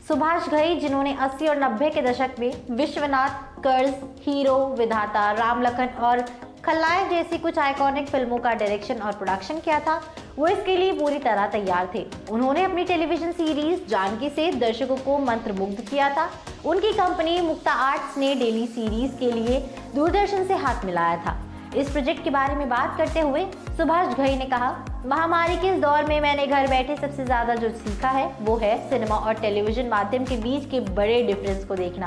सुभाष घई, जिन्होंने 80 और 90 के दशक में विश्वनाथ, कर्ज, हीरो, विधाता, राम लखन और खलनायक जैसी कुछ आइकॉनिक फिल्मों का डायरेक्शन और प्रोडक्शन किया था, वो इसके लिए पूरी तरह तैयार थे। उन्होंने अपनी टेलीविजन सीरीज जानकी से दर्शकों को मंत्रमुग्ध किया था। उनकी कंपनी मुक्ता आर्ट्स ने डेली सीरीज के लिए दूरदर्शन से हाथ मिलाया था। इस प्रोजेक्ट के बारे में बात करते हुए सुभाष घई ने कहा, महामारी के इस दौर में मैंने घर बैठे सबसे ज्यादा जो सीखा है वो है सिनेमा और टेलीविजन माध्यम के बीच के बड़े डिफरेंस को देखना,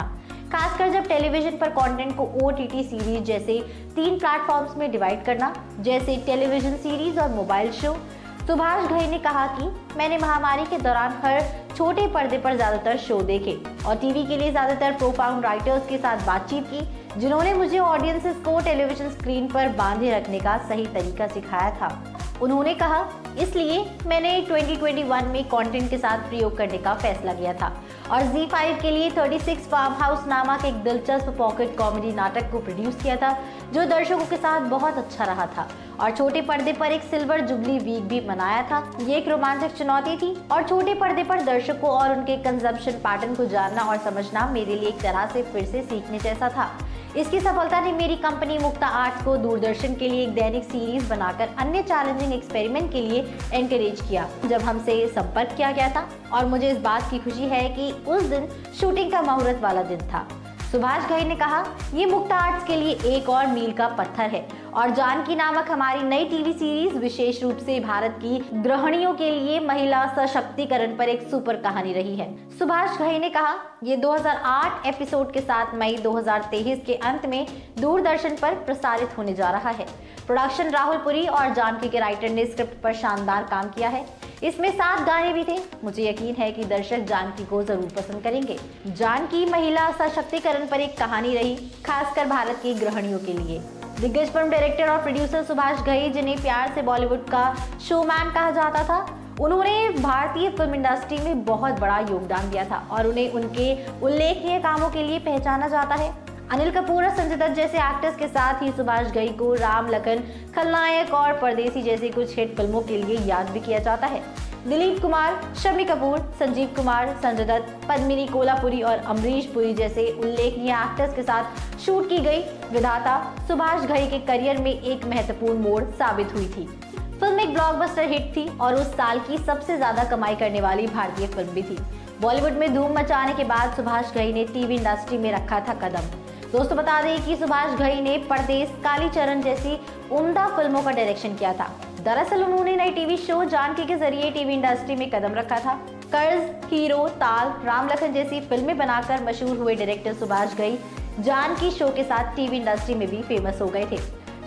खासकर जब टेलीविजन पर कंटेंट को OTT सीरीज जैसे 3 प्लेटफॉर्म्स में डिवाइड करना, जैसे टेलीविजन सीरीज और मोबाइल शो। सुभाष घई ने कहा कि मैंने महामारी के दौरान हर छोटे पर्दे पर ज्यादातर शो देखे और टीवी के लिए ज्यादातर प्रोफाउंड राइटर्स के साथ बातचीत की, जिन्होंने मुझे ऑडियंसेस को टेलीविजन स्क्रीन पर बांधे रखने का सही तरीका सिखाया था। उन्होंने कहा, इसलिए मैंने 2021 में कंटेंट के साथ प्रयोग करने का फैसला किया था और ZEE5 के लिए 36 फार्म हाउस नामक एक दिलचस्प पॉकेट कॉमेडी नाटक को प्रोड्यूस किया था, जो दर्शकों के साथ बहुत अच्छा रहा था और छोटे पर्दे पर एक सिल्वर जुबली वीक भी मनाया था। ये एक रोमांचक चुनौती थी और छोटे पर्दे पर दर्शकों और उनके कंजम्पशन पैटर्न को जानना और समझना मेरे लिए एक तरह से फिर से सीखने जैसा था। इसकी सफलता ने मेरी कंपनी मुक्ता आर्ट्स को दूरदर्शन के लिए एक दैनिक सीरीज बनाकर अन्य चैलेंजिंग एक्सपेरिमेंट के लिए एनकरेज किया जब हमसे संपर्क किया गया था, और मुझे इस बात की खुशी है कि उस दिन शूटिंग का मुहूर्त वाला दिन था। सुभाष घई ने कहा, ये मुक्ता आर्ट्स के लिए एक और मील का पत्थर है और जानकी नामक हमारी नई टीवी सीरीज विशेष रूप से भारत की गृहिणियों के लिए महिला सशक्तिकरण पर एक सुपर कहानी रही है। सुभाष घई ने कहा, ये 2008 एपिसोड के साथ मई 2023 के अंत में दूरदर्शन पर प्रसारित होने जा रहा है। प्रोडक्शन राहुल पुरी और जानकी के राइटर ने स्क्रिप्ट पर शानदार काम किया है। इसमें 7 गाने भी थे। मुझे यकीन है कि दर्शक जानकी को जरूर पसंद करेंगे। जानकी महिला सशक्तिकरण पर एक कहानी रही, खासकर भारत की गृहिणियों के लिए। दिग्गज फिल्म डायरेक्टर और प्रोड्यूसर सुभाष घई, जिन्हें प्यार से बॉलीवुड का शोमैन कहा जाता था, उन्होंने भारतीय फिल्म इंडस्ट्री में बहुत बड़ा योगदान दिया था और उन्हें उनके उल्लेखनीय कामों के लिए पहचाना जाता है। अनिल कपूर और संजय दत्त जैसे एक्टर्स के साथ ही सुभाष घई को राम लखन, खलनायक और परदेसी जैसी कुछ हिट फिल्मों के लिए याद भी किया जाता है। दिलीप कुमार, शम्मी कपूर, संजीव कुमार, संजय दत्त, पद्मिनी कोल्हापुरी और अमरीश पुरी जैसे उल्लेखनीय एक्टर्स के साथ शूट की गई विधाता सुभाष घई के करियर में एक महत्वपूर्ण मोड़ साबित हुई थी। फिल्म एक ब्लॉकबस्टर हिट थी और उस साल की सबसे ज्यादा कमाई करने वाली भारतीय फिल्म भी थी। बॉलीवुड में धूम मचाने के बाद सुभाष घई ने टीवी इंडस्ट्री में रखा था कदम। दोस्तों, बता दें कि सुभाष घई ने परदेस, कालीचरण जैसी उम्दा फिल्मों का डायरेक्शन किया था। दरअसल उन्होंने नई टीवी शो जानकी के जरिए टीवी इंडस्ट्री में कदम रखा था। कर्ज, हीरो, ताल, राम लखन जैसी फिल्में बनाकर मशहूर हुए डायरेक्टर सुभाष घई जानकी शो के साथ टीवी इंडस्ट्री में भी फेमस हो गए थे।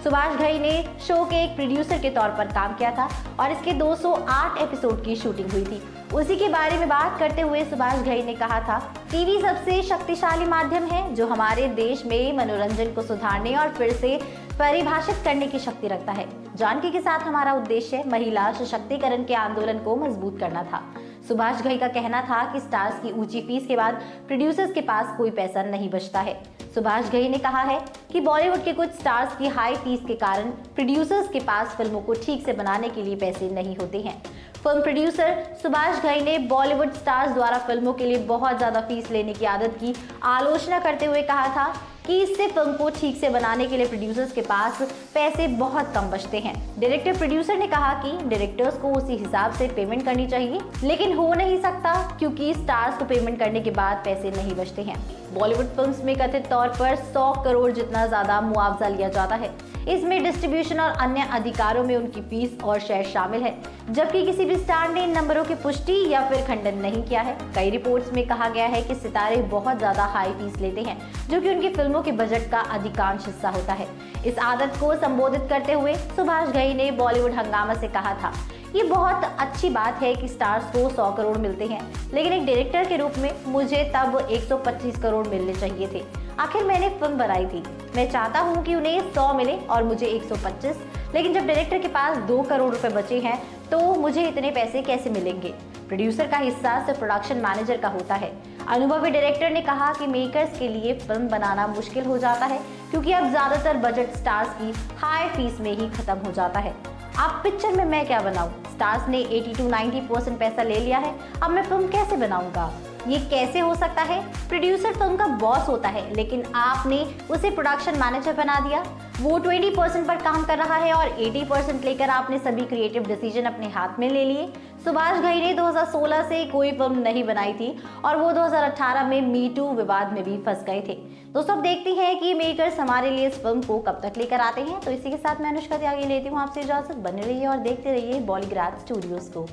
सुभाष घई ने शो के एक प्रोड्यूसर के तौर पर काम किया था और इसके 208 एपिसोड की शूटिंग हुई थी। उसी के बारे में बात करते हुए सुभाष घई ने कहा था, टीवी सबसे शक्तिशाली माध्यम है जो हमारे देश में मनोरंजन को सुधारने और फिर से परिभाषित करने की शक्ति रखता है। जानकी के साथ हमारा उद्देश्य महिला सशक्तिकरण के आंदोलन को मजबूत करना था। सुभाष घई का कहना था कि स्टार्स की ऊंची फीस के बाद प्रोड्यूसर्स के पास कोई पैसा नहीं बचता है। सुभाष घई ने कहा है कि बॉलीवुड के कुछ स्टार्स की हाई फीस के कारण प्रोड्यूसर्स के पास फिल्मों को ठीक से बनाने के लिए पैसे नहीं होते हैं। फिल्म प्रोड्यूसर सुभाष घई ने बॉलीवुड स्टार्स द्वारा फिल्मों के लिए बहुत ज्यादा फीस लेने की आदत की आलोचना करते हुए कहा था कि इससे फिल्म को ठीक से बनाने के लिए प्रोड्यूसर्स के पास पैसे बहुत कम बचते हैं। डायरेक्टर प्रोड्यूसर ने कहा कि डायरेक्टर्स को उसी हिसाब से पेमेंट करनी चाहिए, लेकिन हो नहीं सकता क्योंकि स्टार्स को पेमेंट करने के बाद पैसे नहीं बचते हैं। बॉलीवुड फिल्म्स में कथित तौर पर 100 करोड़ जितना ज्यादा मुआवजा लिया जाता है। इसमें डिस्ट्रीब्यूशन और अन्य अधिकारों में उनकी फीस और शेयर शामिल है, जबकि किसी भी स्टार ने इन नंबरों की पुष्टि या फिर खंडन नहीं किया है। कई रिपोर्ट्स में कहा गया है कि सितारे बहुत ज्यादा हाई फीस लेते हैं, जो कि उनकी फिल्मों के बजट का अधिकांश हिस्सा होता है। इस आदत को संबोधित करते हुए सुभाष घई ने बॉलीवुड हंगामा से कहा था, ये बहुत अच्छी बात है कि स्टार्स को 100 करोड़ मिलते हैं, लेकिन एक डायरेक्टर के रूप में मुझे तब 125 करोड़ मिलने चाहिए थे। आखिर मैंने फिल्म बनाई थी, मैं चाहता हूँ कि उन्हें 100 मिले और मुझे 125, लेकिन जब डायरेक्टर के पास 2 करोड़ रुपए बचे हैं तो मुझे इतने पैसे कैसे मिलेंगे। प्रोड्यूसर का हिस्सा सिर्फ प्रोडक्शन मैनेजर का होता है। अनुभवी डायरेक्टर ने कहा कि मेकर्स के लिए फिल्म बनाना मुश्किल हो जाता है क्योंकि अब ज्यादातर बजट स्टार्स की हाई फीस में ही खत्म हो जाता है। आप पिक्चर में मैं क्या बनाऊं? स्टार्स ने 80 to 90% पैसा ले लिया है, अब मैं फिल्म कैसे बनाऊंगा? ये कैसे हो सकता है? प्रोड्यूसर फिल्म का बॉस होता है, लेकिन आपने उसे प्रोडक्शन मैनेजर बना दिया। वो 20% पर काम कर रहा है और 80% लेकर आपने सभी क्रिएटिव डिसीजन अपने हाथ में ले लिए। सुभाष घई ने 2016 से कोई फिल्म नहीं बनाई थी और वो 2018 में मी टू विवाद में भी फंस गए थे। दोस्तों, अब देखते हैं कि मेकर्स हमारे लिए इस फिल्म को कब तक लेकर आते हैं। तो इसी के साथ मैं अनुष्का त्यागी लेती हूँ आपसे इजाजत। बने रहिए और देखते रहिए बॉलीग्राज स्टूडियोज को।